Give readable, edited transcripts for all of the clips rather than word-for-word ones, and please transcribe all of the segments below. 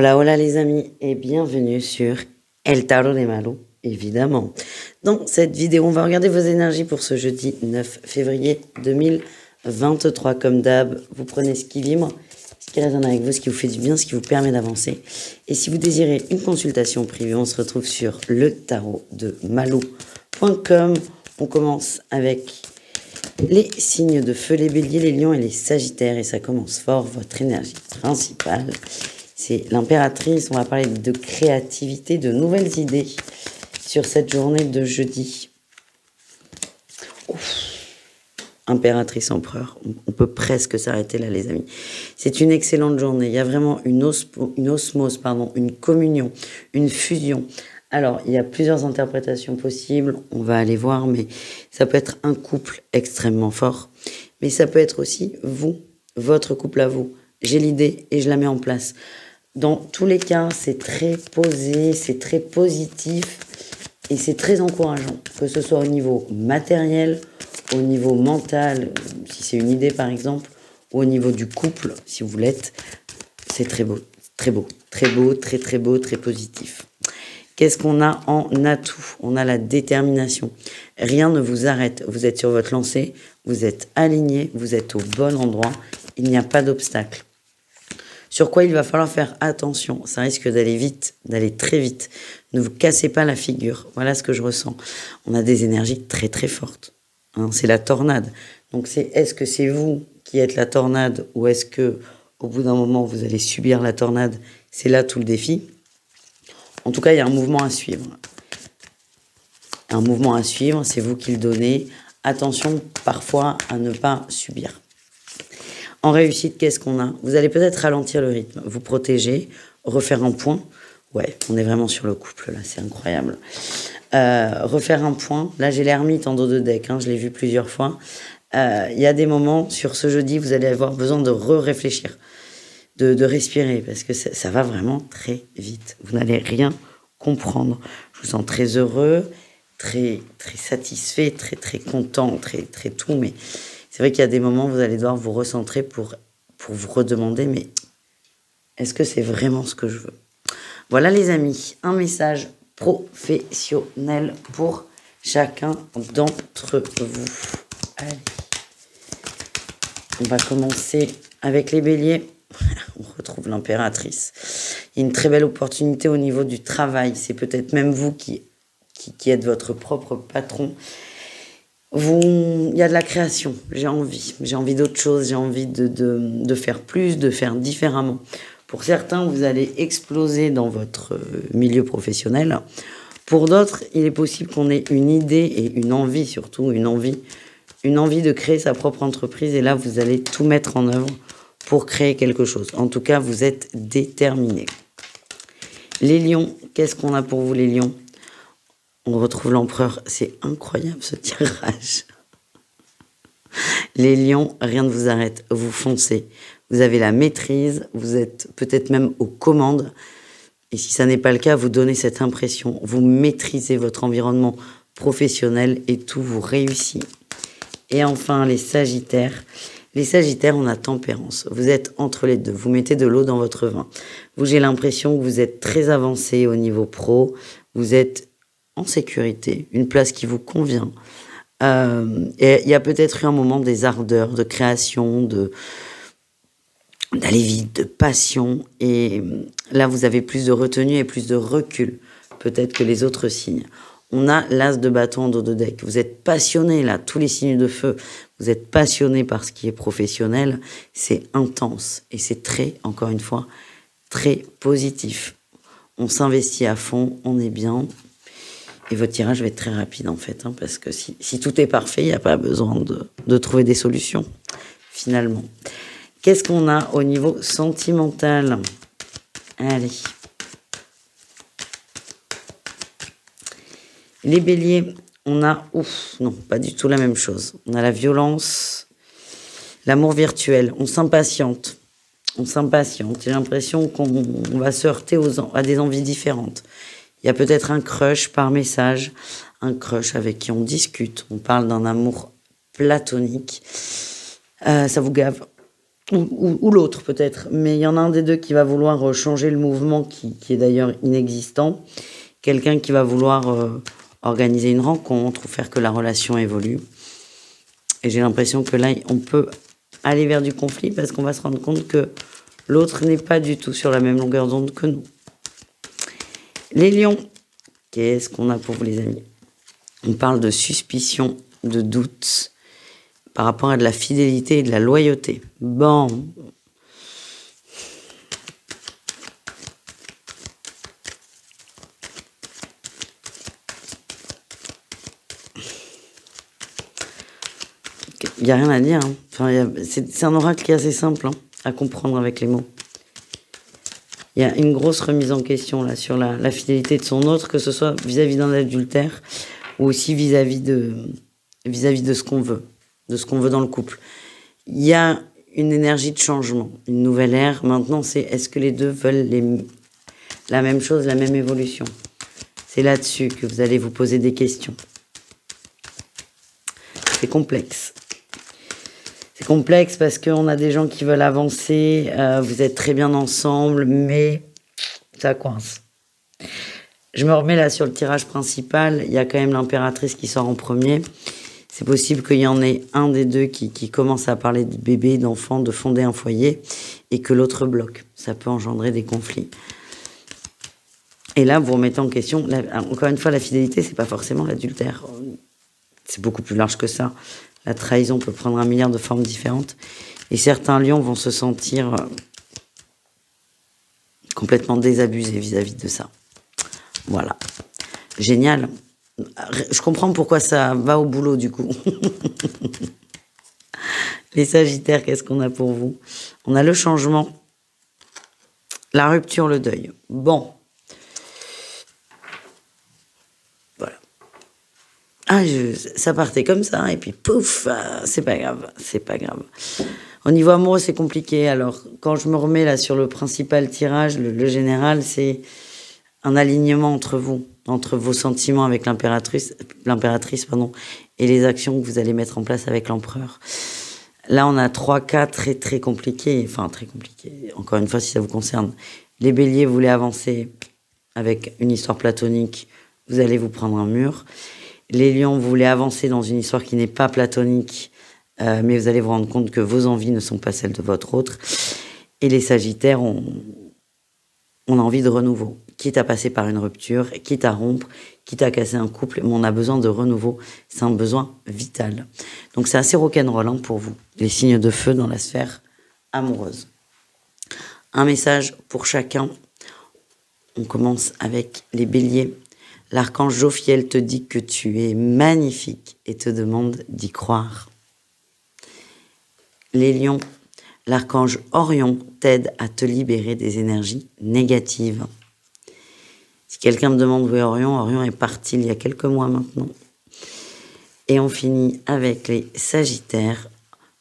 Hola, hola les amis et bienvenue sur El Tarot des Malo, évidemment. Dans cette vidéo, on va regarder vos énergies pour ce jeudi 9 février 2023. Comme d'hab, vous prenez ce qui vibre, ce qui résonne avec vous, ce qui vous fait du bien, ce qui vous permet d'avancer. Et si vous désirez une consultation privée, on se retrouve sur le tarot de Malo.com. On commence avec les signes de feu, les béliers, les lions et les sagittaires. Et ça commence fort, votre énergie principale. C'est l'impératrice, on va parler de créativité, de nouvelles idées sur cette journée de jeudi. Ouf. Impératrice, empereur, on peut presque s'arrêter là les amis. C'est une excellente journée, il y a vraiment une osmose, une communion, une fusion. Alors, il y a plusieurs interprétations possibles, on va aller voir, mais ça peut être un couple extrêmement fort, mais ça peut être aussi vous, votre couple à vous. J'ai l'idée et je la mets en place. Dans tous les cas, c'est très posé, c'est très positif et c'est très encourageant, que ce soit au niveau matériel, au niveau mental, si c'est une idée par exemple, ou au niveau du couple, si vous l'êtes. C'est très beau, très beau, très beau, très très beau, très positif. Qu'est-ce qu'on a en atout? On a la détermination. Rien ne vous arrête. Vous êtes sur votre lancée, vous êtes aligné, vous êtes au bon endroit. Il n'y a pas d'obstacle. Sur quoi il va falloir faire attention. Ça risque d'aller vite, d'aller très vite. Ne vous cassez pas la figure. Voilà ce que je ressens. On a des énergies très très fortes. Hein, c'est la tornade. Donc est-ce que c'est vous qui êtes la tornade ou est-ce que au bout d'un moment vous allez subir la tornade? C'est là tout le défi. En tout cas, il y a un mouvement à suivre. Un mouvement à suivre, c'est vous qui le donnez. Attention parfois à ne pas subir. En réussite, qu'est-ce qu'on a? Vous allez peut-être ralentir le rythme, vous protéger, refaire un point. Ouais, on est vraiment sur le couple, là, c'est incroyable. Refaire un point. Là, j'ai l'ermite en dos de deck, hein, je l'ai vu plusieurs fois. Il y a des moments, sur ce jeudi, vous allez avoir besoin de réfléchir, de respirer, parce que ça va vraiment très vite. Vous n'allez rien comprendre. Je vous sens très heureux, très, très satisfait, très, très content, très, très tout, mais... C'est vrai qu'il y a des moments où vous allez devoir vous recentrer pour vous redemander, mais est-ce que c'est vraiment ce que je veux? Voilà les amis, un message professionnel pour chacun d'entre vous. Allez, on va commencer avec les béliers. On retrouve l'impératrice. Il y a une très belle opportunité au niveau du travail. C'est peut-être même vous qui êtes votre propre patron. Il y a de la création, j'ai envie d'autre chose, j'ai envie de faire plus, de faire différemment. Pour certains, vous allez exploser dans votre milieu professionnel. Pour d'autres, il est possible qu'on ait une idée et une envie, surtout une envie de créer sa propre entreprise. Et là, vous allez tout mettre en œuvre pour créer quelque chose. En tout cas, vous êtes déterminés. Les lions, qu'est-ce qu'on a pour vous les lions? On retrouve l'empereur. C'est incroyable ce tirage. Les lions, rien ne vous arrête. Vous foncez. Vous avez la maîtrise. Vous êtes peut-être même aux commandes. Et si ça n'est pas le cas, vous donnez cette impression. Vous maîtrisez votre environnement professionnel et tout vous réussit. Et enfin, les sagittaires. Les sagittaires, on a tempérance. Vous êtes entre les deux. Vous mettez de l'eau dans votre vin. Vous, j'ai l'impression que vous êtes très avancé au niveau pro. Vous êtes en sécurité, une place qui vous convient. Et il y a peut-être eu un moment des ardeurs, de création, d'aller vite, de passion. Et là, vous avez plus de retenue et plus de recul, peut-être que les autres signes. On a l'as de bâton en dos de deck. Vous êtes passionné, là, tous les signes de feu. Vous êtes passionné par ce qui est professionnel. C'est intense. Et c'est très, encore une fois, très positif. On s'investit à fond, on est bien. Et votre tirage va être très rapide en fait, hein, parce que si tout est parfait, il n'y a pas besoin de trouver des solutions, finalement. Qu'est-ce qu'on a au niveau sentimental? Allez. Les béliers, on a... Ouf, non, pas du tout la même chose. On a la violence, l'amour virtuel, on s'impatiente. On s'impatiente. J'ai l'impression qu'on va se heurter à des envies différentes. Il y a peut-être un crush par message, un crush avec qui on discute. On parle d'un amour platonique. Ça vous gave. ou l'autre peut-être, mais il y en a un des deux qui va vouloir changer le mouvement qui est d'ailleurs inexistant, quelqu'un qui va vouloir organiser une rencontre ou faire que la relation évolue. Et j'ai l'impression que là, on peut aller vers du conflit parce qu'on va se rendre compte que l'autre n'est pas du tout sur la même longueur d'onde que nous. Les lions, qu'est-ce qu'on a pour vous les amis? On parle de suspicion, de doute par rapport à de la fidélité et de la loyauté. Bon. Il n'y a rien à dire. Hein. Enfin, c'est un oracle qui est assez simple à comprendre avec les mots. Il y a une grosse remise en question là sur la fidélité de son autre, que ce soit vis-à-vis d'un adultère ou aussi vis-à-vis de ce qu'on veut, de ce qu'on veut dans le couple. Il y a une énergie de changement, une nouvelle ère. Maintenant, c'est est-ce que les deux veulent la même chose, la même évolution? C'est là-dessus que vous allez vous poser des questions. C'est complexe. C'est complexe parce qu'on a des gens qui veulent avancer, vous êtes très bien ensemble, mais ça coince. Je me remets là sur le tirage principal, il y a quand même l'impératrice qui sort en premier. C'est possible qu'il y en ait un des deux qui commence à parler de bébé, d'enfant, de fonder un foyer, et que l'autre bloque. Ça peut engendrer des conflits. Et là, vous remettez en question, encore une fois, la fidélité, c'est pas forcément l'adultère. C'est beaucoup plus large que ça. La trahison peut prendre 1 milliard de formes différentes. Et certains lions vont se sentir complètement désabusés vis-à-vis de ça. Voilà. Génial. Je comprends pourquoi ça va au boulot, du coup. Les Sagittaires, qu'est-ce qu'on a pour vous? On a le changement, la rupture, le deuil. Bon. Ah, ça partait comme ça, et puis pouf, c'est pas grave, c'est pas grave. Au niveau amoureux, c'est compliqué. Alors, quand je me remets là sur le principal tirage, le général, c'est un alignement entre vous, entre vos sentiments avec l'impératrice, et les actions que vous allez mettre en place avec l'empereur. Là, on a 3 cas très très compliqués, enfin très compliqués, encore une fois, si ça vous concerne. Les béliers, vous voulez avancer avec une histoire platonique, vous allez vous prendre un mur. Les lions, vous voulez avancer dans une histoire qui n'est pas platonique, mais vous allez vous rendre compte que vos envies ne sont pas celles de votre autre. Et les sagittaires, on a envie de renouveau. Quitte à passer par une rupture, quitte à rompre, quitte à casser un couple, mais on a besoin de renouveau. C'est un besoin vital. Donc c'est assez rock'n'roll pour vous, les signes de feu dans la sphère amoureuse. Un message pour chacun. On commence avec les béliers. L'archange Jophiel te dit que tu es magnifique et te demande d'y croire. Les lions, l'archange Orion t'aide à te libérer des énergies négatives. Si quelqu'un me demande où est Orion, Orion est parti il y a quelques mois maintenant. Et on finit avec les Sagittaires.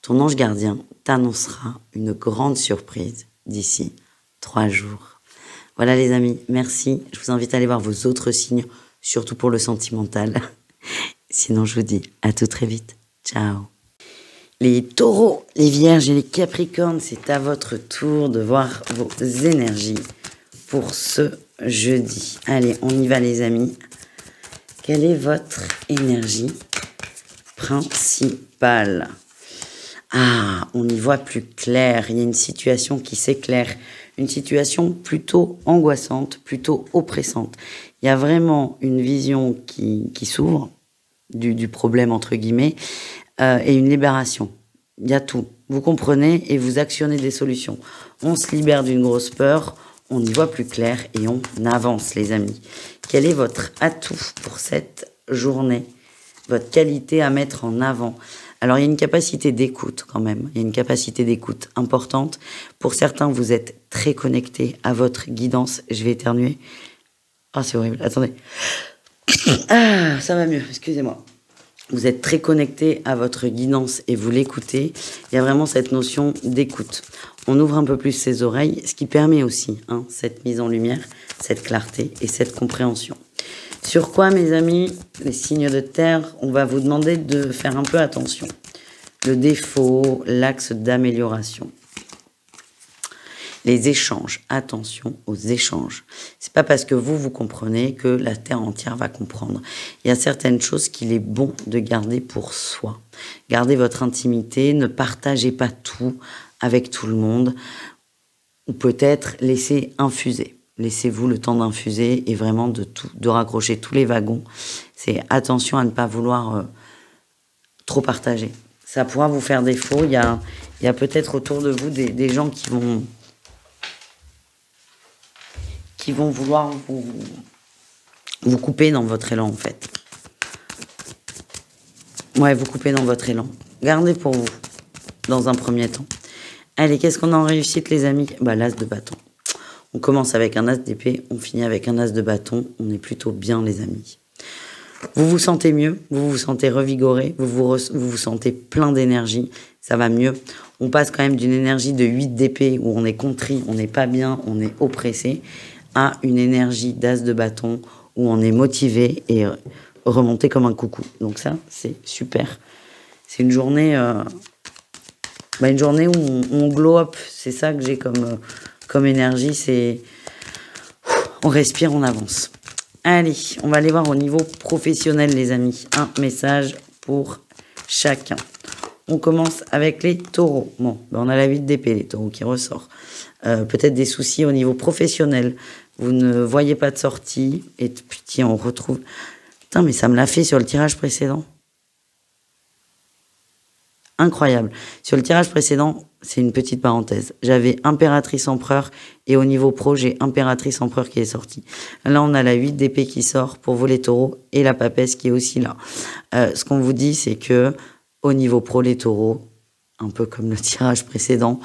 Ton ange gardien t'annoncera une grande surprise d'ici 3 jours. Voilà les amis, merci. Je vous invite à aller voir vos autres signes, surtout pour le sentimental. Sinon, je vous dis à tout très vite. Ciao. Les taureaux, les vierges et les capricornes, c'est à votre tour de voir vos énergies pour ce jeudi. Allez, on y va les amis. Quelle est votre énergie principale? Ah, on y voit plus clair. Il y a une situation qui s'éclaire. Une situation plutôt angoissante, plutôt oppressante. Il y a vraiment une vision qui s'ouvre du problème, entre guillemets, et une libération. Il y a tout. Vous comprenez et vous actionnez des solutions. On se libère d'une grosse peur, on y voit plus clair et on avance, les amis. Quel est votre atout pour cette journée? Votre qualité à mettre en avant? Alors, il y a une capacité d'écoute quand même. Il y a une capacité d'écoute importante. Pour certains, vous êtes très connectés à votre guidance. Je vais éternuer. Ah, c'est horrible. Attendez. Ah, ça va mieux. Excusez-moi. Vous êtes très connectés à votre guidance et vous l'écoutez. Il y a vraiment cette notion d'écoute. On ouvre un peu plus ses oreilles, ce qui permet aussi cette mise en lumière, cette clarté et cette compréhension. Sur quoi, mes amis, les signes de terre, on va vous demander de faire un peu attention. Le défaut, l'axe d'amélioration. Les échanges, attention aux échanges. C'est pas parce que vous comprenez que la terre entière va comprendre. Il y a certaines choses qu'il est bon de garder pour soi. Gardez votre intimité, ne partagez pas tout avec tout le monde. Ou peut-être laissez infuser. Laissez-vous le temps d'infuser et vraiment de raccrocher tous les wagons. C'est attention à ne pas vouloir trop partager. Ça pourra vous faire défaut. Il y a peut-être autour de vous des gens qui vont vouloir vous couper dans votre élan, en fait. Ouais, vous couper dans votre élan. Gardez pour vous, dans un premier temps. Allez, qu'est-ce qu'on a en réussite, les amis? L'as de bâton. On commence avec un as d'épée, on finit avec un as de bâton. On est plutôt bien, les amis. Vous vous sentez mieux, vous vous sentez revigoré, vous vous sentez plein d'énergie, ça va mieux. On passe quand même d'une énergie de 8 d'épée où on est contrit, on n'est pas bien, on est oppressé, à une énergie d'as de bâton où on est motivé et remonté comme un coucou. Donc ça, c'est super. C'est une journée, une journée où on glow up. C'est ça que j'ai comme énergie. C'est on respire, on avance. Allez, on va aller voir au niveau professionnel, les amis. Un message pour chacun. On commence avec les taureaux. Bon, on a la 8 d'épée, les taureaux qui ressort. Peut-être des soucis au niveau professionnel. Vous ne voyez pas de sortie. Et puis, on retrouve... Putain, mais ça me l'a fait sur le tirage précédent. Incroyable. Sur le tirage précédent, c'est une petite parenthèse. J'avais impératrice empereur et au niveau pro, j'ai impératrice empereur qui est sortie. Là, on a la 8 d'épée qui sort pour vous les taureaux et la papesse qui est aussi là. Ce qu'on vous dit, c'est que au niveau pro, les taureaux, un peu comme le tirage précédent,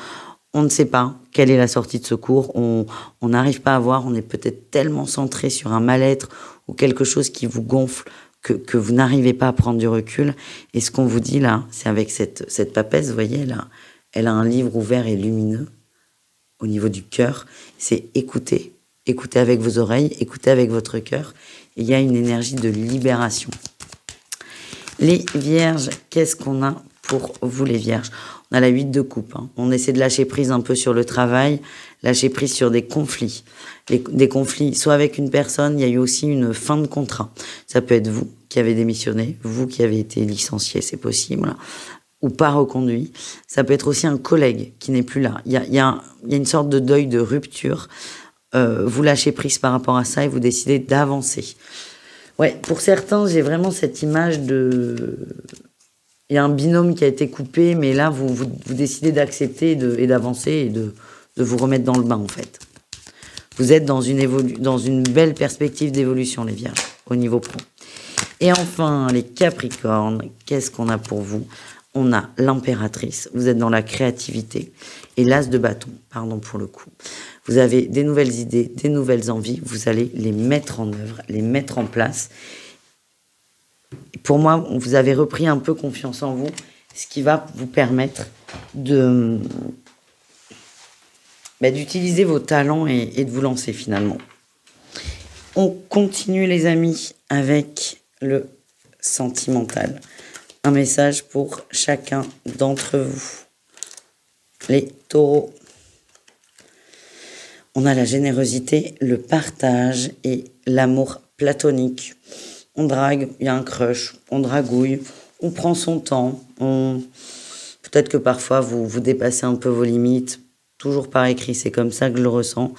on ne sait pas quelle est la sortie de secours, on n'arrive pas à voir, on est peut-être tellement centré sur un mal-être ou quelque chose qui vous gonfle que vous n'arrivez pas à prendre du recul. Et ce qu'on vous dit là, c'est avec cette papesse, vous voyez, là, elle a un livre ouvert et lumineux au niveau du cœur, c'est écouter. Écoutez avec vos oreilles, écoutez avec votre cœur. Il y a une énergie de libération. Les vierges, qu'est-ce qu'on a pour vous les vierges? On a la 8 de coupe. On essaie de lâcher prise un peu sur le travail, lâcher prise sur des conflits. Des conflits, soit avec une personne, il y a eu aussi une fin de contrat. Ça peut être vous qui avez démissionné, vous qui avez été licencié, c'est possible, ou pas reconduit. Ça peut être aussi un collègue qui n'est plus là. Il y a une sorte de deuil, de rupture. Vous lâchez prise par rapport à ça et vous décidez d'avancer. Ouais, pour certains, j'ai vraiment cette image de... Il y a un binôme qui a été coupé, mais là, vous décidez d'accepter et d'avancer et de vous remettre dans le bain, en fait. Vous êtes dans une belle perspective d'évolution, les vierges, au niveau pro. Et enfin, les capricornes, qu'est-ce qu'on a pour vous? On a l'impératrice, vous êtes dans la créativité. Et l'as de bâton, pardon pour le coup. Vous avez des nouvelles idées, des nouvelles envies, vous allez les mettre en œuvre, les mettre en place. Pour moi, vous avez repris un peu confiance en vous, ce qui va vous permettre d'utiliser vos talents et de vous lancer finalement. On continue les amis avec le sentimental. Un message pour chacun d'entre vous. Les taureaux. On a la générosité, le partage et l'amour platonique. On drague, il y a un crush, on dragouille, on prend son temps. Peut-être que parfois vous dépassez un peu vos limites. Toujours par écrit, c'est comme ça que je le ressens.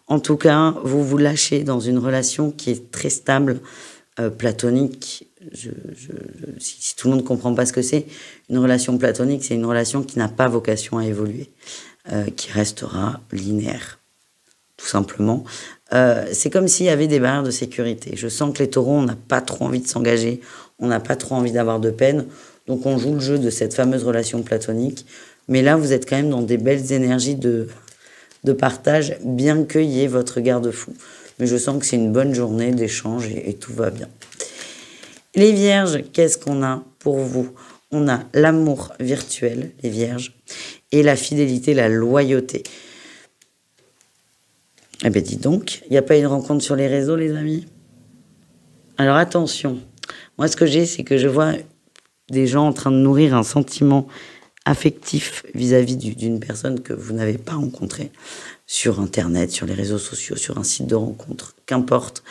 En tout cas, vous vous lâchez dans une relation qui est très stable, platonique. Si tout le monde ne comprend pas ce que c'est, une relation platonique, c'est une relation qui n'a pas vocation à évoluer, qui restera linéaire, tout simplement. C'est comme s'il y avait des barrières de sécurité. Je sens que les taureaux, on n'a pas trop envie de s'engager, on n'a pas trop envie d'avoir de peine, donc on joue le jeu de cette fameuse relation platonique. Mais là, vous êtes quand même dans des belles énergies de partage, bien qu'il y ait votre garde-fou. Mais je sens que c'est une bonne journée d'échange et tout va bien. Les vierges, qu'est-ce qu'on a pour vous? On a l'amour virtuel, les vierges, et la fidélité, la loyauté. Eh bien, dis donc, il n'y a pas une rencontre sur les réseaux, les amis? Alors, attention. Moi, ce que j'ai, c'est que je vois des gens en train de nourrir un sentiment affectif vis-à-vis d'une personne que vous n'avez pas rencontrée sur Internet, sur les réseaux sociaux, sur un site de rencontre, qu'importe.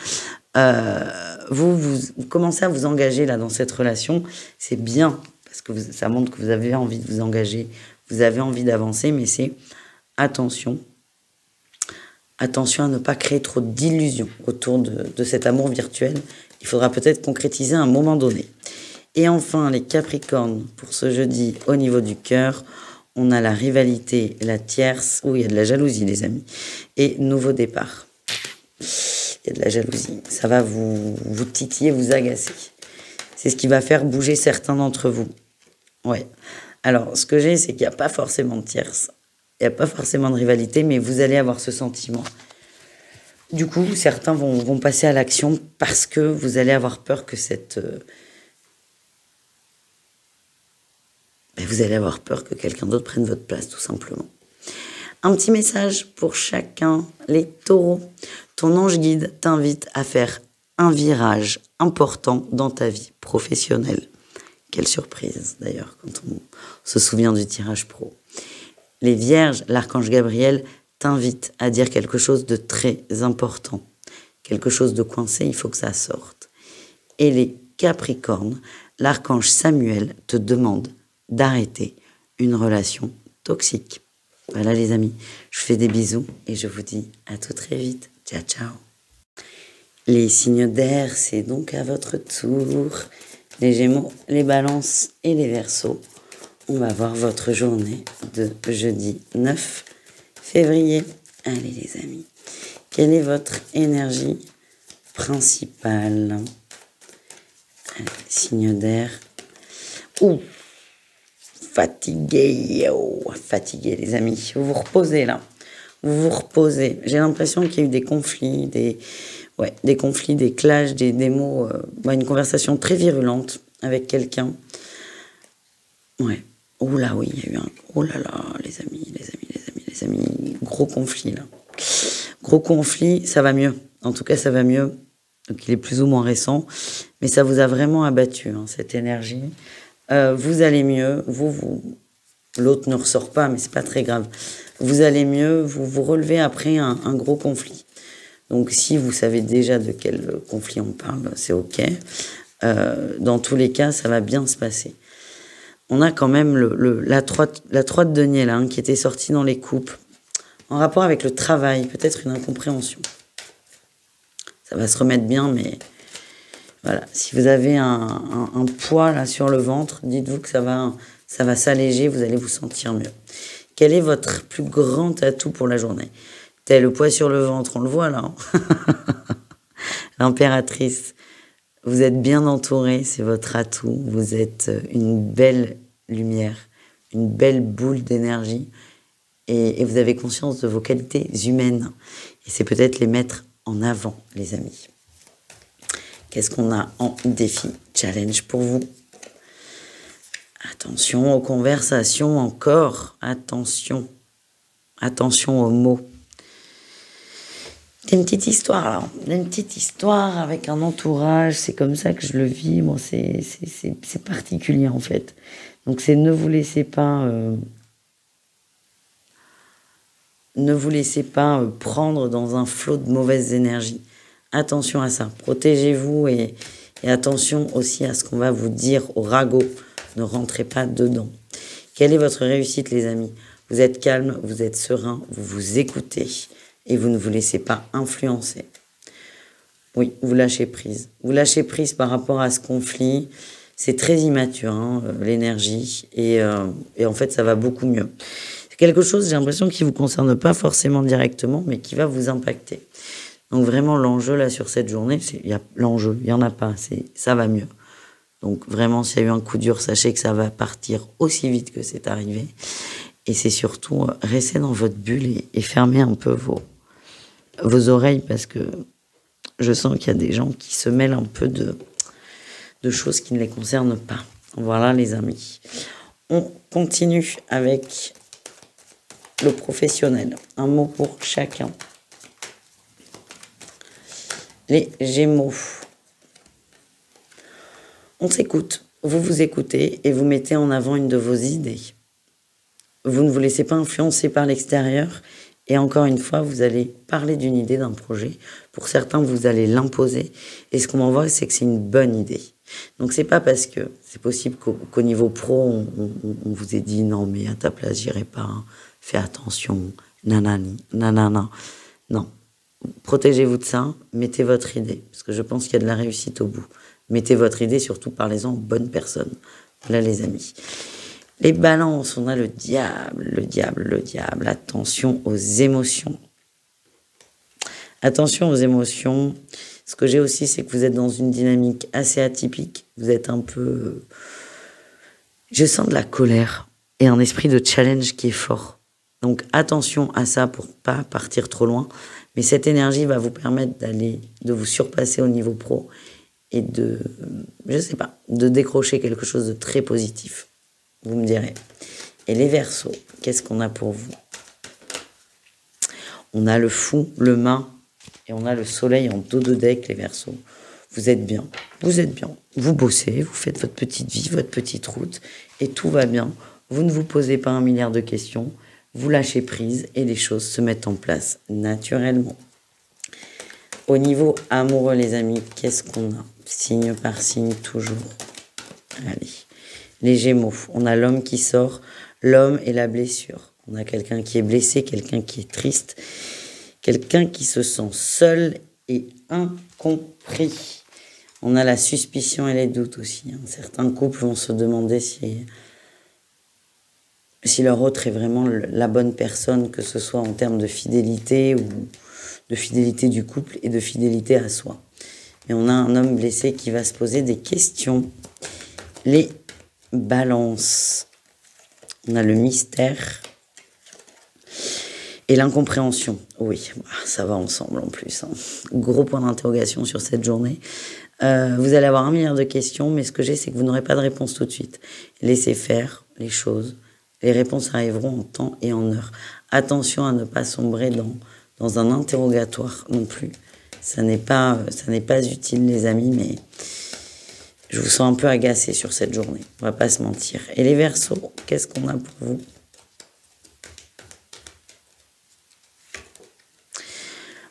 Vous commencez à vous engager là dans cette relation. C'est bien, parce que ça montre que vous avez envie de vous engager, vous avez envie d'avancer, mais c'est attention. Attention à ne pas créer trop d'illusions autour de cet amour virtuel. Il faudra peut-être concrétiser à un moment donné. Et enfin, les Capricornes, pour ce jeudi, au niveau du cœur, on a la rivalité, la tierce, où il y a de la jalousie, les amis. Et nouveau départ. Il y a de la jalousie. Ça va vous titiller, vous agacer. C'est ce qui va faire bouger certains d'entre vous. Ouais. Alors, ce que j'ai, c'est qu'il n'y a pas forcément de tierce. Il n'y a pas forcément de rivalité, mais vous allez avoir ce sentiment. Du coup, certains vont passer à l'action parce que vous allez avoir peur que vous allez avoir peur que quelqu'un d'autre prenne votre place, tout simplement. Un petit message pour chacun, les taureaux. Ton ange guide t'invite à faire un virage important dans ta vie professionnelle. Quelle surprise, d'ailleurs, quand on se souvient du tirage pro. Les vierges, l'archange Gabriel t'invite à dire quelque chose de très important. Quelque chose de coincé, il faut que ça sorte. Et les capricornes, l'archange Samuel te demande d'arrêter une relation toxique. Voilà les amis, je vous fais des bisous et je vous dis à tout très vite. Ciao, ciao. Les signes d'air, c'est donc à votre tour. Les Gémeaux, les Balances et les Verseaux. On va voir votre journée de jeudi 9 février. Allez les amis, quelle est votre énergie principale? Allez, signe d'air. Ouh, fatigué, fatigué les amis. Vous vous reposez là. Vous vous reposez. J'ai l'impression qu'il y a eu des conflits, des conflits, des clashs, des mots, une conversation très virulente avec quelqu'un. Ouais. Oh là oui, il y a eu un... Oh là là, les amis, gros conflit là. Gros conflit, ça va mieux. En tout cas, ça va mieux. Donc il est plus ou moins récent, mais ça vous a vraiment abattu, hein, cette énergie. Vous allez mieux, l'autre ne ressort pas, mais c'est pas très grave. Vous allez mieux, vous vous relevez après un gros conflit. Donc si vous savez déjà de quel conflit on parle, c'est ok. Dans tous les cas, ça va bien se passer. On a quand même la 3 de denier là, hein, qui était sortie dans les coupes, en rapport avec le travail, peut-être une incompréhension. Ça va se remettre bien, mais voilà. Si vous avez un poids là sur le ventre, dites-vous que ça va s'alléger, vous allez vous sentir mieux. Quel est votre plus grand atout pour la journée? T'as le poids sur le ventre, on le voit là. Hein. L'impératrice. Vous êtes bien entouré, c'est votre atout. Vous êtes une belle lumière, une belle boule d'énergie. Et vous avez conscience de vos qualités humaines. Et c'est peut-être les mettre en avant, les amis. Qu'est-ce qu'on a en défi, challenge pour vous? Attention aux conversations encore. Attention. Attention aux mots. C'est une petite histoire, là. Une petite histoire avec un entourage. C'est comme ça que je le vis. Bon, c'est particulier, en fait. Donc, c'est ne vous laissez pas prendre dans un flot de mauvaises énergies. Attention à ça. Protégez-vous et attention aussi à ce qu'on va vous dire au ragot. Ne rentrez pas dedans. Quelle est votre réussite, les amis? Vous êtes calme, vous êtes serein, vous vous écoutez. Et vous ne vous laissez pas influencer. Oui, vous lâchez prise. Vous lâchez prise par rapport à ce conflit. C'est très immature, hein, l'énergie. Et en fait, ça va beaucoup mieux. C'est quelque chose, j'ai l'impression, qui ne vous concerne pas forcément directement, mais qui va vous impacter. Donc vraiment, l'enjeu, là, sur cette journée, l'enjeu, il n'y en a pas. Ça va mieux. Donc vraiment, s'il y a eu un coup dur, sachez que ça va partir aussi vite que c'est arrivé. Et c'est surtout, restez dans votre bulle et fermez un peu vos oreilles, parce que je sens qu'il y a des gens qui se mêlent un peu de choses qui ne les concernent pas. Voilà les amis. On continue avec le professionnel. Un mot pour chacun. Les Gémeaux. On s'écoute. Vous vous écoutez et vous mettez en avant une de vos idées. vous ne vous laissez pas influencer par l'extérieur. Et encore une fois, vous allez parler d'une idée, d'un projet. Pour certains, vous allez l'imposer. Et ce qu'on m'envoie, c'est que c'est une bonne idée. Donc, c'est pas parce que c'est possible qu'au niveau pro, on vous ait dit non, mais à ta place, j'irai pas. Hein. Fais attention. Nanani, nanana. Non. Protégez-vous de ça. Mettez votre idée. Parce que je pense qu'il y a de la réussite au bout. Mettez votre idée, surtout parlez-en aux bonnes personnes. Voilà, les amis. Les balances, on a le diable, le diable, le diable. Attention aux émotions. Attention aux émotions. Ce que j'ai aussi, c'est que vous êtes dans une dynamique assez atypique. Vous êtes un peu... Je sens de la colère et un esprit de challenge qui est fort. Donc attention à ça pour pas partir trop loin. Mais cette énergie va vous permettre de vous surpasser au niveau pro et de, je sais pas, de décrocher quelque chose de très positif. Vous me direz. Et les Verseaux, qu'est-ce qu'on a pour vous? On a le fou, le main, et on a le soleil en dos de deck, les Verseaux. Vous êtes bien, vous êtes bien. Vous bossez, vous faites votre petite vie, votre petite route, et tout va bien. Vous ne vous posez pas 1 milliard de questions, vous lâchez prise, et les choses se mettent en place naturellement. Au niveau amoureux, les amis, qu'est-ce qu'on a? Signe par signe, toujours. Allez. Les Gémeaux, on a l'homme qui sort, l'homme et la blessure. On a quelqu'un qui est blessé, quelqu'un qui est triste, quelqu'un qui se sent seul et incompris. On a la suspicion et les doutes aussi. Hein. Certains couples vont se demander si leur autre est vraiment la bonne personne, que ce soit en termes de fidélité ou de fidélité du couple et de fidélité à soi. Et on a un homme blessé qui va se poser des questions. Les Balance, on a le mystère et l'incompréhension. Oui, ça va ensemble en plus. Hein. Gros point d'interrogation sur cette journée. Vous allez avoir 1 milliard de questions, mais ce que j'ai, c'est que vous n'aurez pas de réponse tout de suite. Laissez faire les choses. Les réponses arriveront en temps et en heure. Attention à ne pas sombrer dans un interrogatoire non plus. Ça n'est pas utile, les amis, mais... Je vous sens un peu agacé sur cette journée, on va pas se mentir. Et les Verseaux, qu'est-ce qu'on a pour vous?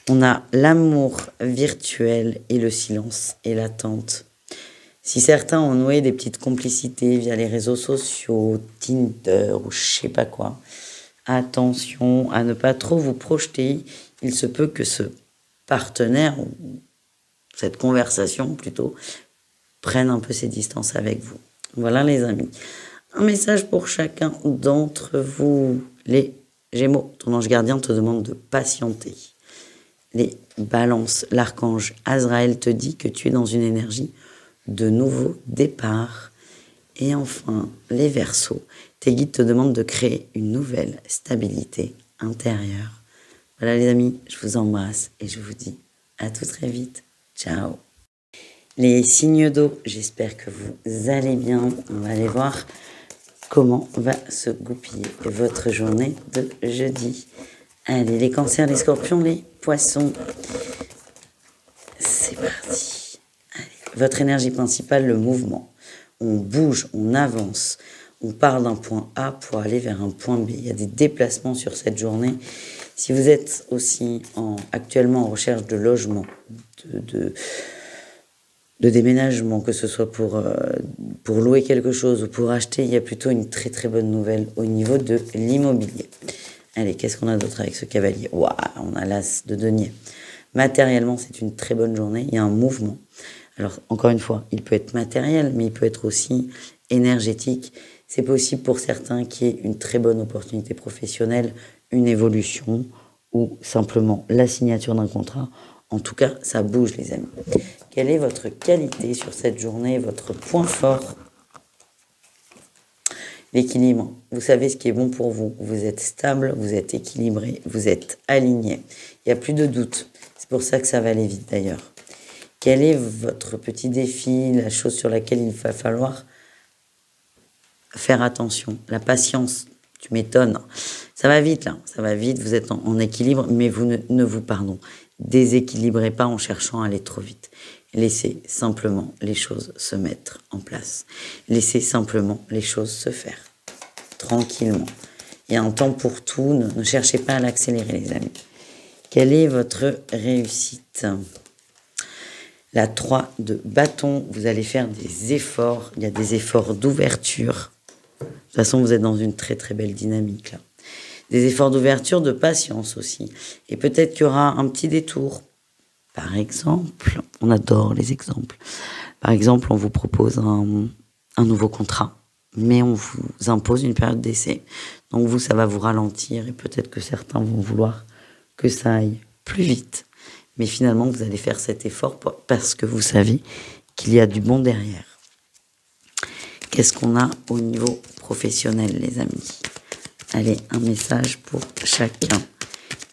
On a l'amour virtuel et le silence et l'attente. Si certains ont noué des petites complicités via les réseaux sociaux, Tinder ou je sais pas quoi, attention à ne pas trop vous projeter. Il se peut que ce partenaire, ou cette conversation plutôt, prennent un peu ses distances avec vous. Voilà, les amis. Un message pour chacun d'entre vous. Les Gémeaux, ton ange gardien te demande de patienter. Les Balances, l'archange Azraël te dit que tu es dans une énergie de nouveau départ. Et enfin, les Verseaux, tes guides te demandent de créer une nouvelle stabilité intérieure. Voilà, les amis, je vous embrasse et je vous dis à tout très vite. Ciao. Les signes d'eau, j'espère que vous allez bien. On va aller voir comment va se goupiller votre journée de jeudi. Allez, les cancers, les scorpions, les poissons. C'est parti. Allez, votre énergie principale, le mouvement. On bouge, on avance. On part d'un point A pour aller vers un point B. Il y a des déplacements sur cette journée. Si vous êtes aussi actuellement en recherche de logement, de déménagement, que ce soit pour louer quelque chose ou pour acheter, il y a plutôt une très très bonne nouvelle au niveau de l'immobilier. Allez, qu'est-ce qu'on a d'autre avec ce cavalier? Waouh, on a l'as de denier. Matériellement, c'est une très bonne journée, il y a un mouvement. Alors, encore une fois, il peut être matériel, mais il peut être aussi énergétique. C'est possible pour certains qu'il y ait une très bonne opportunité professionnelle, une évolution ou simplement la signature d'un contrat. En tout cas, ça bouge, les amis. Quelle est votre qualité sur cette journée, votre point fort? L'équilibre. Vous savez ce qui est bon pour vous. Vous êtes stable, vous êtes équilibré, vous êtes aligné. Il n'y a plus de doute. C'est pour ça que ça va aller vite, d'ailleurs. Quel est votre petit défi, la chose sur laquelle il va falloir faire attention? La patience. Tu m'étonnes. Ça va vite, là. Ça va vite, vous êtes en équilibre, mais vous ne vous déséquilibrez pas en cherchant à aller trop vite. Laissez simplement les choses se mettre en place. Laissez simplement les choses se faire. Tranquillement. Il y a un temps pour tout, ne cherchez pas à l'accélérer les amis. Quelle est votre réussite? La 3 de bâton, vous allez faire des efforts, il y a des efforts d'ouverture. De toute façon, vous êtes dans une très très belle dynamique là. Des efforts d'ouverture, de patience aussi. Et peut-être qu'il y aura un petit détour. Par exemple, on adore les exemples. Par exemple, on vous propose un nouveau contrat, mais on vous impose une période d'essai. Donc vous, ça va vous ralentir et peut-être que certains vont vouloir que ça aille plus vite. Mais finalement, vous allez faire cet effort parce que vous savez qu'il y a du bon derrière. Qu'est-ce qu'on a au niveau professionnel, les amis? Allez, un message pour chacun.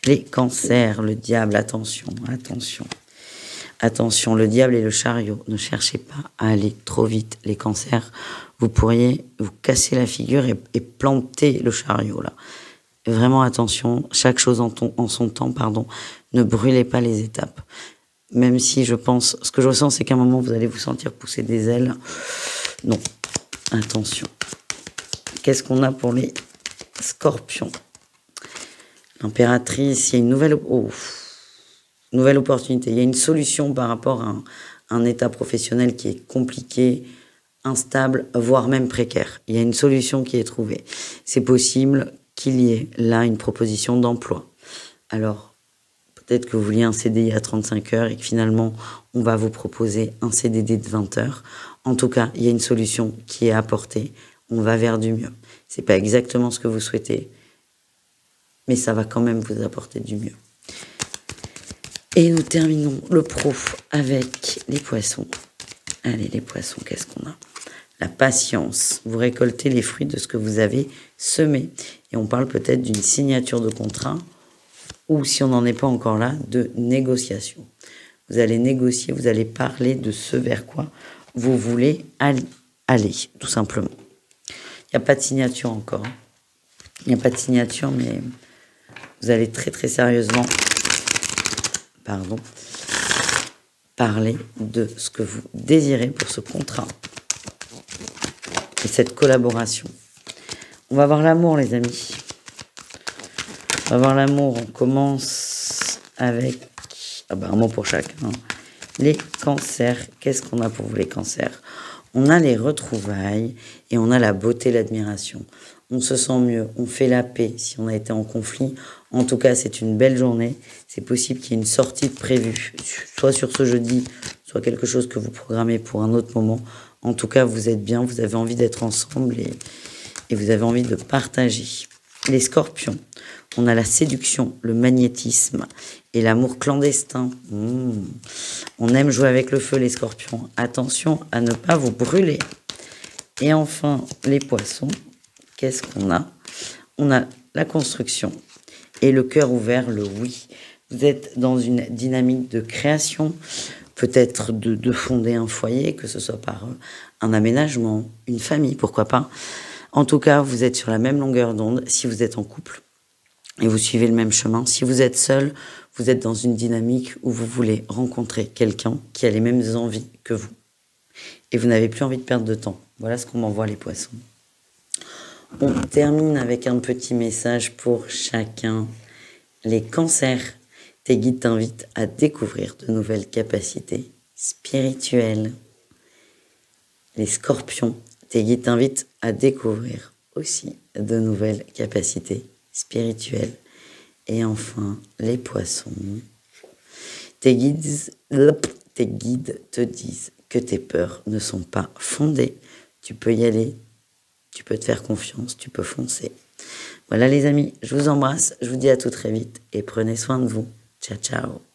Les cancers, le diable, attention, attention. Attention, le diable et le chariot. Ne cherchez pas à aller trop vite. Les cancers, vous pourriez vous casser la figure et planter le chariot, là. Vraiment attention, chaque chose en son temps, pardon. Ne brûlez pas les étapes. Même si je pense, ce que je ressens, c'est qu'à un moment, vous allez vous sentir pousser des ailes. Non, attention. Qu'est-ce qu'on a pour les scorpions? L'impératrice, il y a une nouvelle opportunité. Il y a une solution par rapport à un état professionnel qui est compliqué, instable, voire même précaire. Il y a une solution qui est trouvée. C'est possible qu'il y ait là une proposition d'emploi. Alors, peut-être que vous vouliez un CDI à 35 heures et que finalement, on va vous proposer un CDD de 20 heures. En tout cas, il y a une solution qui est apportée. On va vers du mieux. C'est pas exactement ce que vous souhaitez, mais ça va quand même vous apporter du mieux. Et nous terminons le pro avec les poissons. Allez, les poissons, qu'est-ce qu'on a? La patience. Vous récoltez les fruits de ce que vous avez semé. Et on parle peut-être d'une signature de contrat ou, si on n'en est pas encore là, de négociation. Vous allez négocier, vous allez parler de ce vers quoi vous voulez aller, tout simplement. Il n'y a pas de signature encore. Il n'y a pas de signature, mais vous allez très très sérieusement parler de ce que vous désirez pour ce contrat et cette collaboration. On va voir l'amour, les amis. On va voir l'amour. On commence avec un mot pour chacun. Les cancers. Qu'est-ce qu'on a pour vous, les cancers? On a les retrouvailles et on a la beauté, l'admiration. On se sent mieux, on fait la paix si on a été en conflit. En tout cas, c'est une belle journée. C'est possible qu'il y ait une sortie de prévue, soit sur ce jeudi, soit quelque chose que vous programmez pour un autre moment. En tout cas, vous êtes bien, vous avez envie d'être ensemble et vous avez envie de partager. Les scorpions, on a la séduction, le magnétisme et l'amour clandestin. On aime jouer avec le feu, les scorpions. Attention à ne pas vous brûler. Et enfin, les poissons, qu'est-ce qu'on a? On a la construction et le cœur ouvert, le oui. Vous êtes dans une dynamique de création, peut-être de fonder un foyer, que ce soit par un aménagement, une famille, pourquoi pas. En tout cas, vous êtes sur la même longueur d'onde si vous êtes en couple et vous suivez le même chemin. Si vous êtes seul, vous êtes dans une dynamique où vous voulez rencontrer quelqu'un qui a les mêmes envies que vous. Et vous n'avez plus envie de perdre de temps. Voilà ce qu'on m'envoie, les poissons. On termine avec un petit message pour chacun. Les cancers, tes guides t'invitent à découvrir de nouvelles capacités spirituelles. Les scorpions, tes guides t'invitent à découvrir aussi de nouvelles capacités spirituelles. Et enfin, les poissons, tes guides te disent que tes peurs ne sont pas fondées. Tu peux y aller, tu peux te faire confiance, tu peux foncer. Voilà les amis, je vous embrasse, je vous dis à tout très vite et prenez soin de vous. Ciao, ciao.